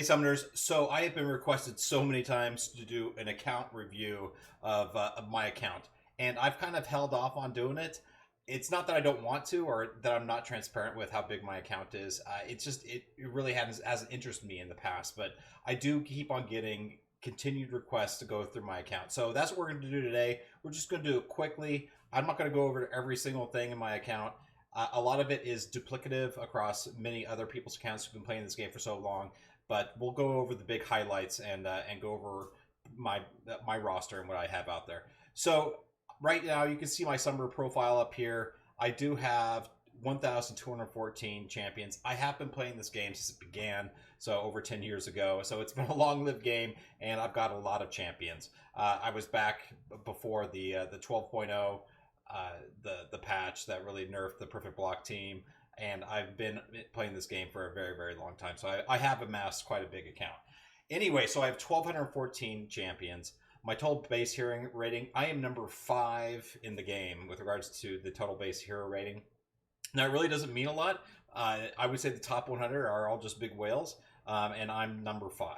Summoners. So I have been requested so many times to do an account review of my account, and I've kind of held off on doing it. It's not that I don't want to, or that I'm not transparent with how big my account is. It's just it really hasn't interested me in the past, but I do keep on getting continued requests to go through my account. So that's what we're going to do today. We're just going to do it quickly. I'm not going to go over every single thing in my account. A lot of it is duplicative across many other people's accounts who've been playing this game for so long. But we'll go over the big highlights and go over my roster and what I have out there. So right now you can see my summer profile up here. I do have 1,214 champions. I have been playing this game since it began, so over 10 years ago. So it's been a long-lived game, and I've got a lot of champions. I was back before the 12.0. The patch that really nerfed the perfect block team, and I've been playing this game for a very, very long time, so I have amassed quite a big account. Anyway, so I have 1,214 champions. My total base hero rating, I am number 5 in the game with regards to the total base hero rating. Now, it really doesn't mean a lot. I would say the top 100 are all just big whales, and I'm number 5.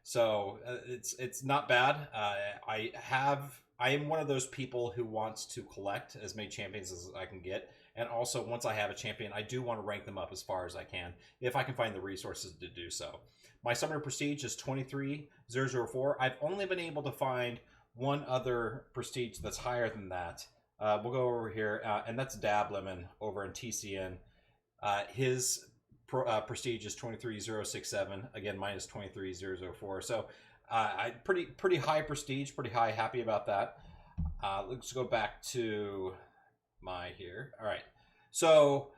So it's not bad. I am one of those people who wants to collect as many champions as I can get. And also, once I have a champion, I do want to rank them up as far as I can, if I can find the resources to do so. My Summoner Prestige is 23,004. I've only been able to find one other Prestige that's higher than that. We'll go over here, and that's Dab Lemon over in TCN. His Prestige is 23,067. Again, mine is 23,004. So, pretty high prestige, pretty high. Happy about that. Let's go back to my here. All right. So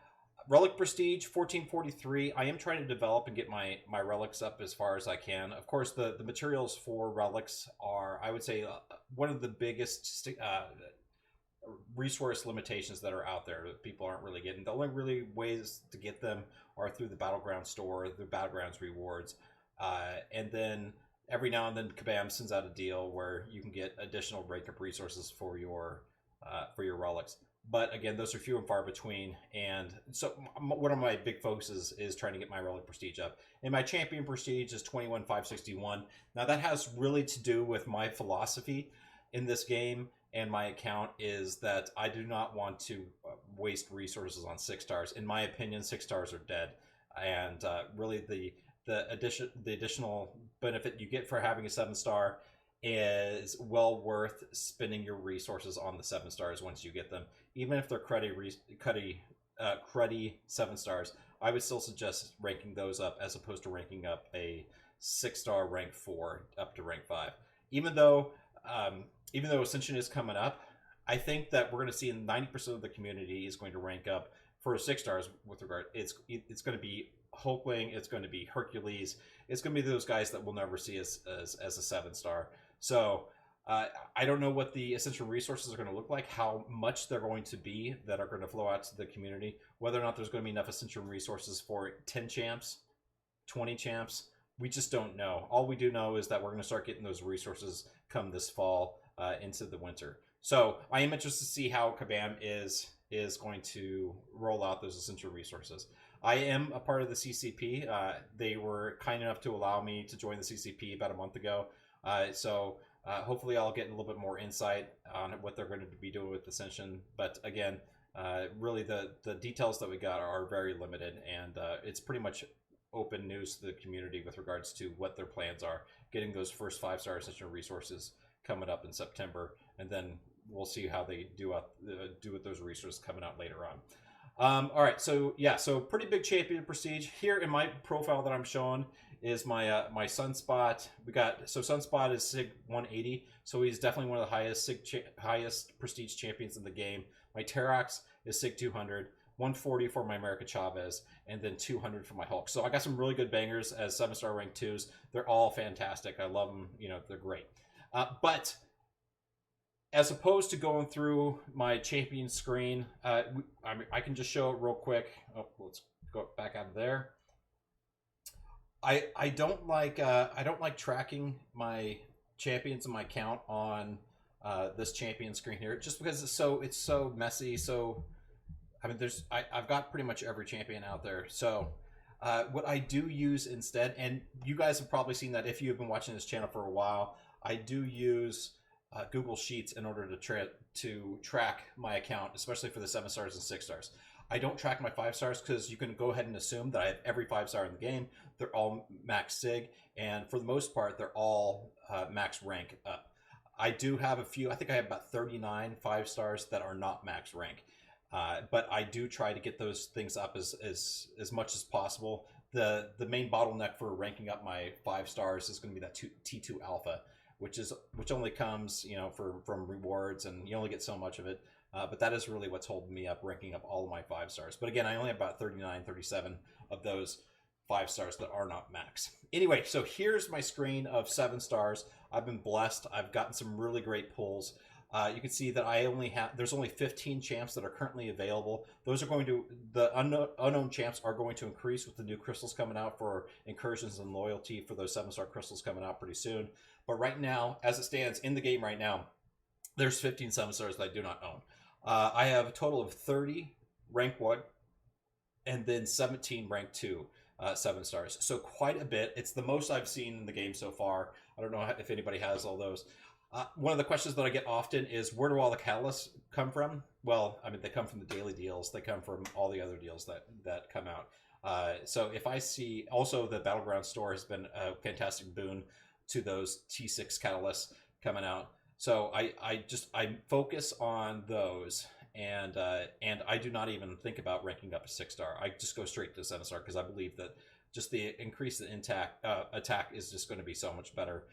relic prestige 1443. I am trying to develop and get my relics up as far as I can. Of course, the materials for relics are, I would say, one of the biggest resource limitations that are out there that people aren't really getting. The only really ways to get them are through the Battleground store, the Battlegrounds rewards, and then every now and then, Kabam sends out a deal where you can get additional rank-up resources for your relics. But again, those are few and far between. And so one of my big focuses is trying to get my relic prestige up. And my champion prestige is 21,561. Now that has really to do with my philosophy in this game and my account is that I do not want to waste resources on 6 stars. In my opinion, 6 stars are dead. And really the additional benefit you get for having a 7-star is well worth spending your resources on the 7 stars once you get them. Even if they're cruddy 7 stars, I would still suggest ranking those up as opposed to ranking up a 6-star rank 4 up to rank 5. Even though Ascension is coming up, I think that we're going to see 90% of the community is going to rank up for 6 stars with regard. It's going to be Hulkling, it's going to be Hercules, it's going to be those guys that we'll never see as a 7-star. So I don't know what the essential resources are going to look like, how much they're going to be that are going to flow out to the community, whether or not there's going to be enough essential resources for 10 champs, 20 champs. We just don't know. All we do know is that we're going to start getting those resources come this fall into the winter. So I am interested to see how Kabam is going to roll out those essential resources. I am a part of the CCP. They were kind enough to allow me to join the CCP about a month ago. So hopefully I'll get a little bit more insight on what they're going to be doing with Ascension. But again, really the details that we got are very limited, and it's pretty much open news to the community with regards to what their plans are. Getting those first 5-star Ascension resources coming up in September, and then we'll see how they do with those resources coming out later on. All right, so yeah, so pretty big champion prestige here in my profile that I'm showing is my my Sunspot. Sunspot is Sig 180, so he's definitely one of the highest prestige champions in the game. My Terox is Sig 200, 140 for my America Chavez, and then 200 for my Hulk. So I got some really good bangers as 7-star rank 2s. They're all fantastic. I love them. You know, they're great. But as opposed to going through my champion screen, I can just show it real quick. Oh, let's go back out of there. I don't like tracking my champions in my account on this champion screen here, just because it's so messy. So I mean, I've got pretty much every champion out there. So What I do use instead, and you guys have probably seen that if you've been watching this channel for a while, I do use Google Sheets in order to track my account, especially for the 7 stars and 6 stars. I don't track my 5 stars because you can go ahead and assume that I have every 5 star in the game. They're all max sig, and for the most part, they're all max rank up. I do have a few. I think I have about 39 5 stars that are not max rank. But I do try to get those things up as much as possible. The main bottleneck for ranking up my 5 stars is going to be that T2 alpha, which only comes from rewards, and you only get so much of it. But that is really what's holding me up, ranking up all of my 5 stars. But again, I only have about 39, 37 of those 5 stars that are not max. Anyway, so here's my screen of 7 stars. I've been blessed. I've gotten some really great pulls. You can see that there's only 15 champs that are currently available. Those are the unknown champs are going to increase with the new crystals coming out for incursions and loyalty for those 7-star crystals coming out pretty soon. But right now, as it stands in the game right now, there's 15 7-stars that I do not own. I have a total of 30 rank 1 and then 17 rank 2 7 stars. So quite a bit. It's the most I've seen in the game so far. I don't know if anybody has all those. One of the questions that I get often is, where do all the catalysts come from? Well, I mean, they come from the daily deals. They come from all the other deals that come out. So if I see, also the Battleground store has been a fantastic boon to those T6 catalysts coming out. So I focus on those, and I do not even think about ranking up a 6-star. I just go straight to 7-star because I believe that just the increase in attack is just going to be so much better.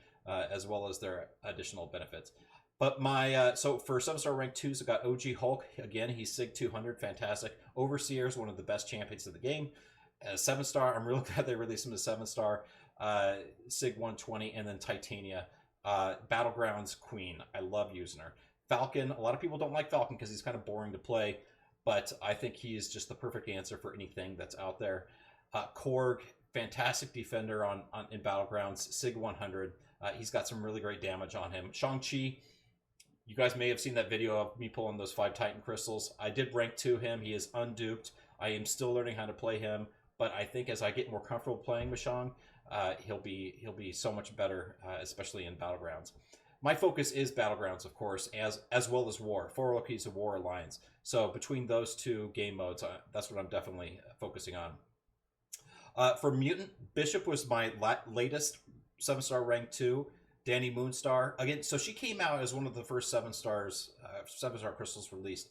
As well as their additional benefits. But so for 7-star rank 2s, I got OG Hulk. Again, he's Sig 200, fantastic. Overseer is one of the best champions of the game. 7-star, I'm really glad they released him to 7-star. Sig 120, and then Titania. Battlegrounds Queen, I love using her. Falcon, a lot of people don't like Falcon because he's kind of boring to play, but I think he is just the perfect answer for anything that's out there. Korg, fantastic defender in Battlegrounds, Sig 100. He's got some really great damage on him. Shang-Chi, you guys may have seen that video of me pulling those 5 Titan crystals. I did rank 2 him. He is unduped. I am still learning how to play him, but I think as I get more comfortable playing with Shang, he'll be so much better, especially in Battlegrounds. My focus is Battlegrounds, of course, as well as War. 4 Loki's a War Alliance. So between those 2 game modes, that's what I'm definitely focusing on. For Mutant, Bishop was my latest 7-star rank 2. Danny Moonstar again. So she came out as one of the first 7-star crystals released.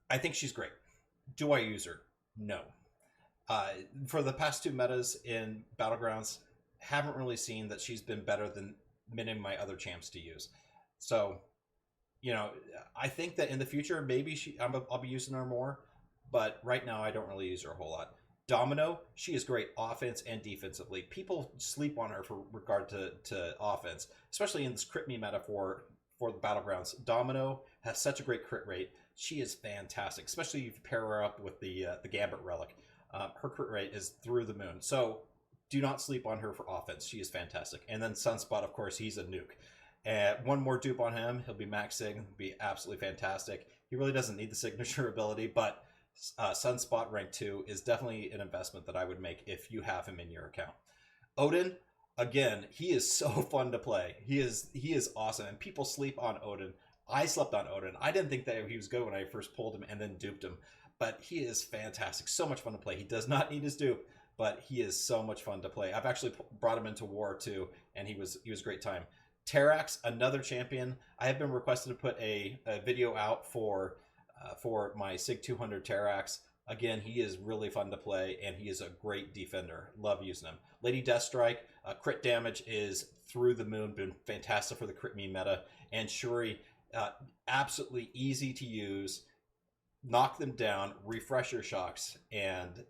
I think she's great. Do I use her? No. For the past 2 metas in Battlegrounds, haven't really seen that she's been better than many of my other champs to use. So, I think that in the future maybe I'll be using her more, but right now I don't really use her a whole lot. Domino, she is great offense and defensively. People sleep on her for regard to offense, especially in this crit me meta for the Battlegrounds. Domino has such a great crit rate. She is fantastic, especially if you pair her up with the Gambit Relic. Her crit rate is through the moon. So do not sleep on her for offense. She is fantastic. And then Sunspot, of course, he's a nuke. One more dupe on him, he'll be max sig, he'll be absolutely fantastic. He really doesn't need the signature ability, but Sunspot rank 2 is definitely an investment that I would make if you have him in your account. Odin, again, he is so fun to play. He is awesome, and people sleep on Odin. I slept on Odin. I didn't think that he was good when I first pulled him and then duped him, but he is fantastic. So much fun to play. He does not need his dupe, but he is so much fun to play. I've actually brought him into War too, and he was a great time. Terax, another champion. I have been requested to put a video out for my Sig 200 Terax. Again, he is really fun to play, and he is a great defender. Love using him. Lady Deathstrike, crit damage is through the moon, been fantastic for the crit me meta. And Shuri, absolutely easy to use. Knock them down, refresher shocks, and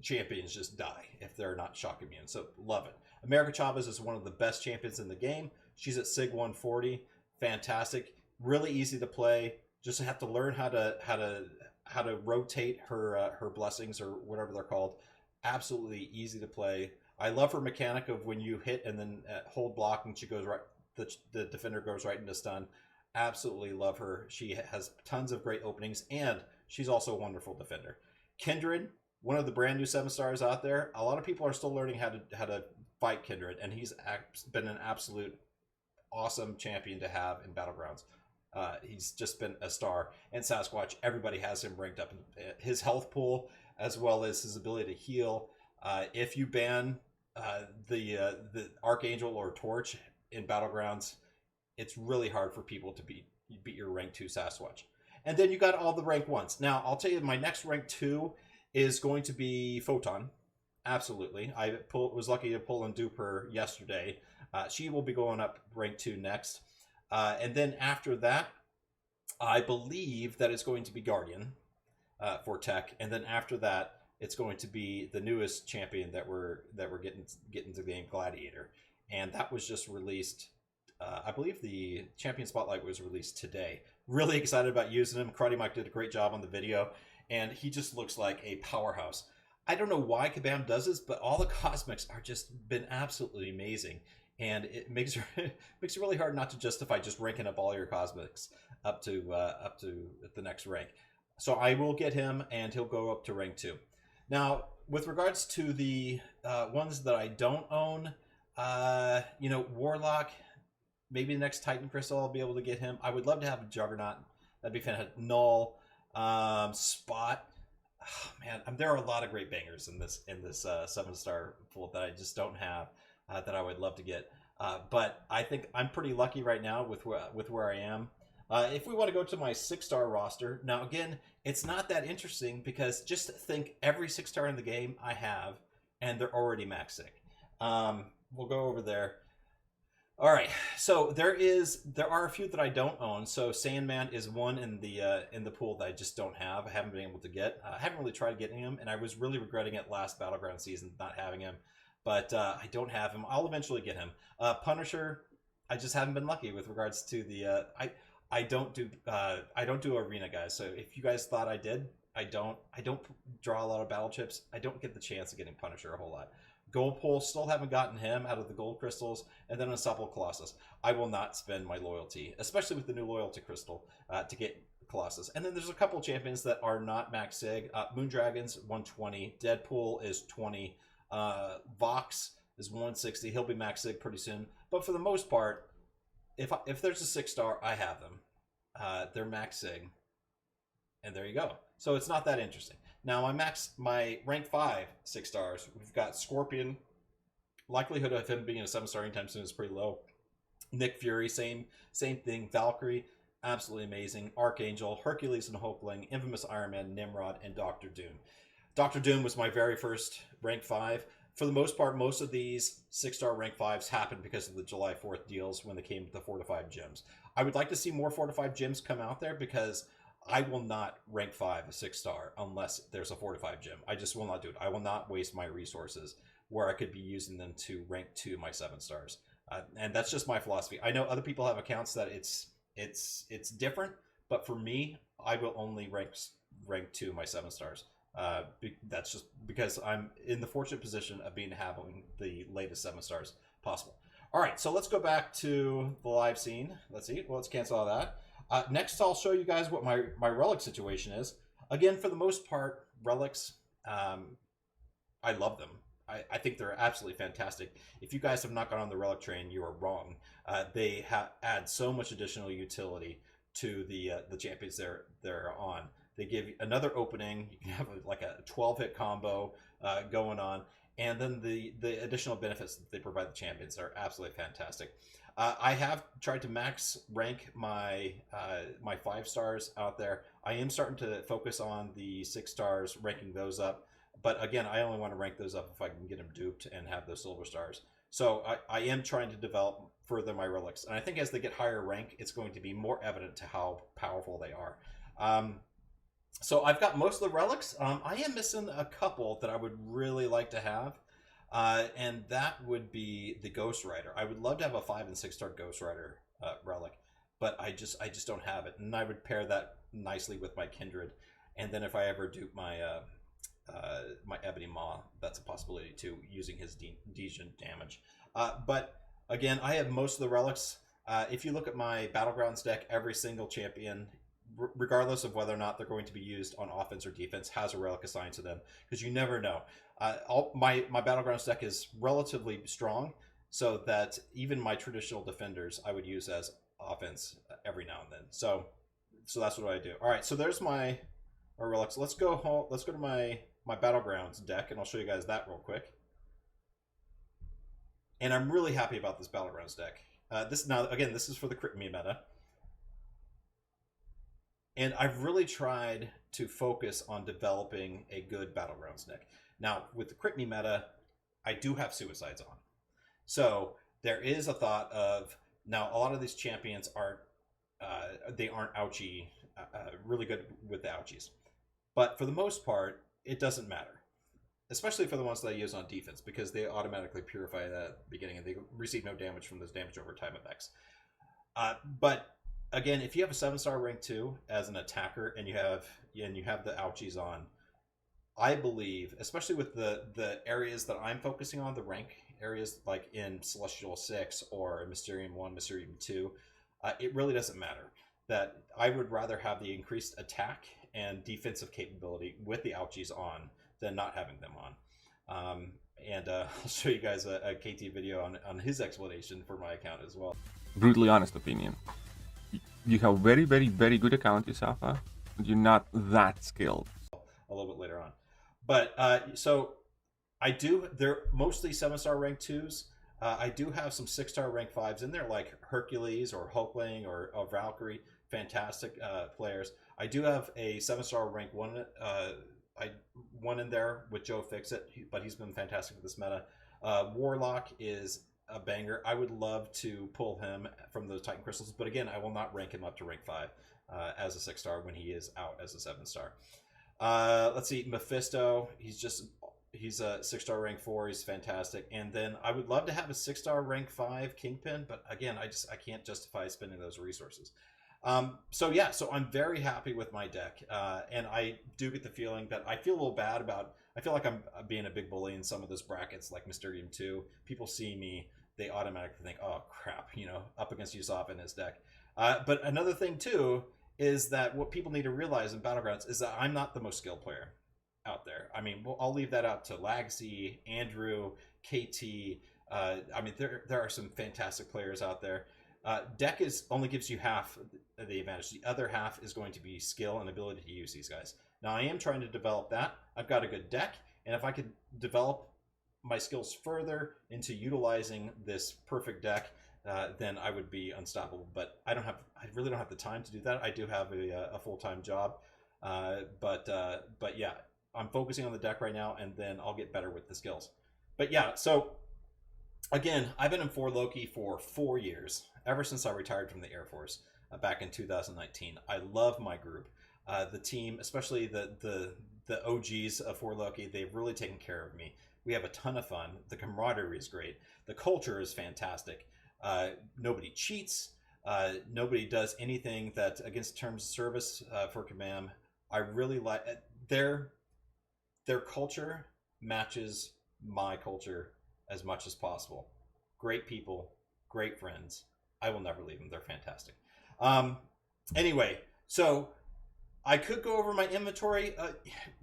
champions just die if they're not shock immune. So love it. America Chavez is one of the best champions in the game. She's at Sig 140. Fantastic. Really easy to play. Just have to learn how to rotate her blessings, or whatever they're called. Absolutely easy to play. I love her mechanic of when you hit and then hold block and she goes right, the defender goes right into stun. Absolutely love her. She has tons of great openings, and she's also a wonderful defender. Kindred, one of the brand new 7 stars out there. A lot of people are still learning how to fight Kindred, and he's been an absolute awesome champion to have in Battlegrounds. He's just been a star. And Sasquatch, everybody has him ranked up. His health pool, as well as his ability to heal. If you ban the Archangel or Torch in Battlegrounds, it's really hard for people to beat your rank 2 Sasquatch. And then you got all the rank 1s. Now, I'll tell you, my next rank 2 is going to be Photon. Absolutely. I was lucky to pull and dupe her yesterday. She will be going up rank 2 next. And then after that, I believe that it's going to be Guardian for tech. And then after that, it's going to be the newest champion that we're getting to the game, Gladiator. And that was just released. I believe the Champion Spotlight was released today. Really excited about using him. Karate Mike did a great job on the video, and he just looks like a powerhouse. I don't know why Kabam does this, but all the cosmics are just been absolutely amazing, and it makes it really hard not to justify just ranking up all your cosmics up to the next rank. So I will get him, and he'll go up to rank 2. Now, with regards to the ones that I don't own, Warlock. Maybe the next Titan Crystal, I'll be able to get him. I would love to have a Juggernaut. That'd be fantastic. Null, Spot. Oh, man, there are a lot of great bangers in this 7-star pool that I just don't have that I would love to get. But I think I'm pretty lucky right now with where I am. If we want to go to my 6-star roster, now again, it's not that interesting because just think every 6-star in the game I have, and they're already max sig. We'll go over there. All right, so there are a few that I don't own. So Sandman is one in the pool that I just don't have. I haven't been able to get. I haven't really tried getting him, and I was really regretting it last Battleground season not having him. But I don't have him. I'll eventually get him. Punisher, I just haven't been lucky with regards to the. I don't do arena guys. So if you guys thought I did, I don't draw a lot of battle chips. I don't get the chance of getting Punisher a whole lot. Gold Pole, still haven't gotten him out of the gold crystals. And then Unstoppable Colossus. I will not spend my loyalty, especially with the new loyalty crystal, to get Colossus. And then there's a couple champions that are not max sig. Moondragon's 120. Deadpool is 20. Vox is 160. He'll be max sig pretty soon. But for the most part, if there's a 6-star, I have them. They're max sig. And there you go. So it's not that interesting. Now my rank 5 6-stars. We've got Scorpion. Likelihood of him being a 7-star anytime soon is pretty low. Nick Fury, same thing. Valkyrie, absolutely amazing. Archangel, Hercules and Hulkling, Infamous Iron Man, Nimrod, and Doctor Doom. Doctor Doom was my very first rank 5. For the most part, most of these 6-star rank 5s happened because of the July 4th deals when they came to the 4 to 5 gems. I would like to see more 4 to 5 gems come out there because I will not rank 5 a 6-star unless there's a 4 to 5 gem. I just will not do it. I will not waste my resources where I could be using them to rank 2 my 7-stars. And that's just my philosophy. I know other people have accounts that it's different, but for me, I will only rank 2 my 7-stars. That's just because I'm in the fortunate position of having the latest 7-stars possible. All right, so let's go back to the live scene. Let's see. Well, let's cancel all that. Next, I'll show you guys what my relic situation is. Again, for the most part, relics, I love them. I think they're absolutely fantastic. If you guys have not gone on the relic train, you are wrong. They add so much additional utility to the champions they're on. They give you another opening. You can have like a 12-hit combo going on. And then the additional benefits that they provide the champions are absolutely fantastic. I have tried to max rank my 5-stars out there. I am starting to focus on the 6-stars, ranking those up. But again, I only want to rank those up if I can get them duped and have those silver stars. So I am trying to develop further my relics. And I think as they get higher rank, it's going to be more evident to how powerful they are. So I've got most of the relics. I am missing a couple that I would really like to have. And that would be the Ghost Rider. I would love to have a 5 and 6-star Ghost Rider relic, but I just don't have it. And I would pair that nicely with my Kindred. And then if I ever dupe my my Ebony Maw, that's a possibility too, using his Degen damage. But again, I have most of the relics. If you look at my Battlegrounds deck, every single champion regardless of whether or not they're going to be used on offense or defense, has a relic assigned to them, because you never know. My Battlegrounds deck is relatively strong, so that even my traditional defenders I would use as offense every now and then. So that's what I do. All right, so there's my relics. Let's go home. Let's go to my Battlegrounds deck, and I'll show you guys that real quick. And I'm really happy about this Battlegrounds deck. This is for the Crit Me meta. And I've really tried to focus on developing a good Battlegrounds deck. Now, with the Crit Me meta, I do have Suicides on. So there is a thought of, now a lot of these champions aren't ouchie, really good with the ouchies. But for the most part, it doesn't matter. Especially for the ones that I use on defense, because they automatically purify that at the beginning and they receive no damage from those damage over time effects. But again, if you have a 7-star rank 2 as an attacker and you have the ouchies on, I believe, especially with the areas that I'm focusing on, the rank areas like in Celestial 6 or Mysterium 1, Mysterium 2, it really doesn't matter. That I would rather have the increased attack and defensive capability with the ouchies on than not having them on. I'll show you guys a KT video on his explanation for my account as well. Brutally honest opinion. You have very, very, very good account, USAFA, but you're not that skilled. A little bit later on. But so I do, they're mostly 7-star rank 2s. I do have some 6-star rank 5s in there, like Hercules or Hulkling or Valkyrie. Fantastic players. I do have a 7-star rank 1 in there with Joe Fixit, but he's been fantastic with this meta. Warlock is a banger. I would love to pull him from those Titan Crystals, but again, I will not rank him up to rank 5 as a 6-star when he is out as a 7-star. Let's see, Mephisto, he's a 6-star rank 4, he's fantastic. And then I would love to have a 6-star rank 5 Kingpin, but again, I can't justify spending those resources. So I'm very happy with my deck, and I do get the feeling that I feel a little bad about, I feel like I'm being a big bully in some of those brackets, like Mysterium 2. People see me, they automatically think, oh crap, up against USAFA in his deck. But another thing too is that what people need to realize in Battlegrounds is that I'm not the most skilled player out there. I mean, I'll leave that out to Lagsy, Andrew, KT. There are some fantastic players out there. Deck only gives you half the advantage. The other half is going to be skill and ability to use these guys. Now, I am trying to develop that. I've got a good deck, and if I could develop my skills further into utilizing this perfect deck, then I would be unstoppable. But I really don't have the time to do that. I do have a full-time job, but yeah, I'm focusing on the deck right now, and then I'll get better with the skills. But yeah, so again, I've been in 4 Loki for 4 years, ever since I retired from the Air Force back in 2019. I love my group. The team, especially the OGs of 4 Loki, they've really taken care of me. We have a ton of fun. The camaraderie is great. The culture is fantastic. Nobody cheats. Nobody does anything that against terms of service for Kabam. I really like their culture matches my culture as much as possible. Great people, great friends. I will never leave them. They're fantastic. Anyway, so I could go over my inventory.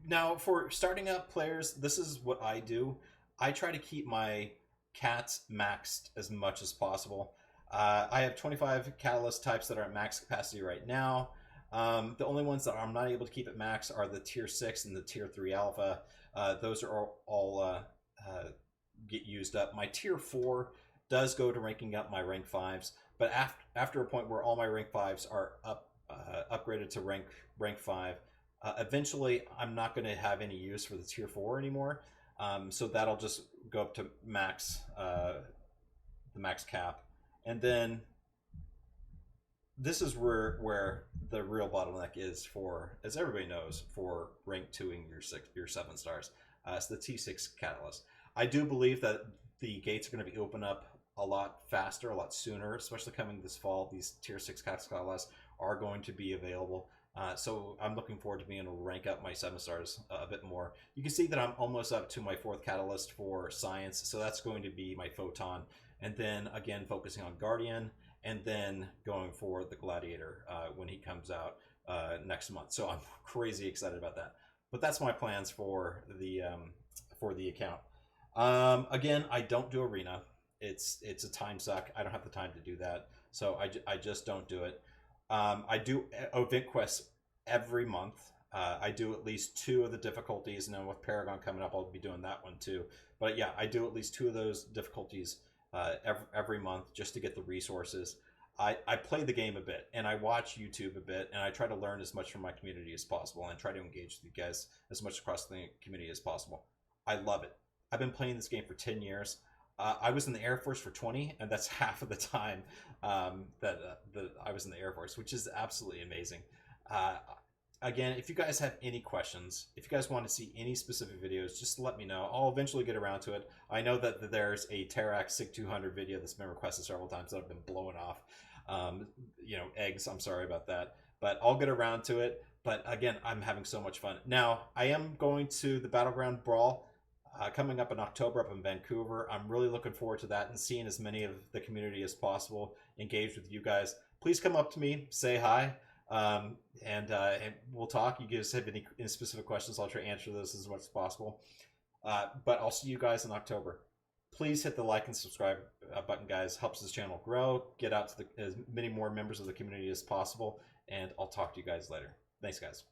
Now, for starting up players, this is what I do. I try to keep my cats maxed as much as possible. I have 25 catalyst types that are at max capacity right now. The only ones that I'm not able to keep at max are the tier 6 and the tier 3 alpha. Those are all get used up. My tier 4 does go to ranking up my rank 5s, but after a point where all my rank 5s are upgraded to rank 5, eventually I'm not going to have any use for the tier 4 anymore. So that'll just go up to max, the max cap. And then this is where the real bottleneck is for, as everybody knows, for rank 2ing your 7 stars. It's the T6 catalyst. I do believe that the gates are going to be open up a lot faster, a lot sooner, especially coming this fall. These tier 6 catalysts are going to be available. So I'm looking forward to being able to rank up my 7 stars a bit more. You can see that I'm almost up to my 4th catalyst for science. So that's going to be my photon. And then again, focusing on Guardian, and then going for the Gladiator when he comes out. next month. So I'm crazy excited about that. But that's my plans for the account. Again, I don't do arena. It's a time suck. I don't have the time to do that, so I just don't do it. I do event quests every month. I do at least 2 of the difficulties, and then with Paragon coming up, I'll be doing that one too. But yeah, I do at least 2 of those difficulties every month just to get the resources. I play the game a bit, and I watch YouTube a bit, and I try to learn as much from my community as possible, and try to engage with you guys as much across the community as possible. I love it. I've been playing this game for 10 years. I was in the Air Force for 20, and that's half of the time that I was in the Air Force, which is absolutely amazing. Uh, Again, if you guys have any questions, if you guys want to see any specific videos, just let me know. I'll eventually get around to it. I know that there's a Terrax SIG 200 video that's been requested several times that I've been blowing off. Eggs, I'm sorry about that. But I'll get around to it. But again, I'm having so much fun. Now, I am going to the Battleground Brawl coming up in October up in Vancouver. I'm really looking forward to that and seeing as many of the community as possible, engage with you guys. Please come up to me, say hi. And we'll talk. You guys have any specific questions, I'll try to answer those as much as possible. But I'll see you guys in October. Please hit the like and subscribe button, guys. Helps this channel grow, get out to as many more members of the community as possible. And I'll talk to you guys later. Thanks, guys.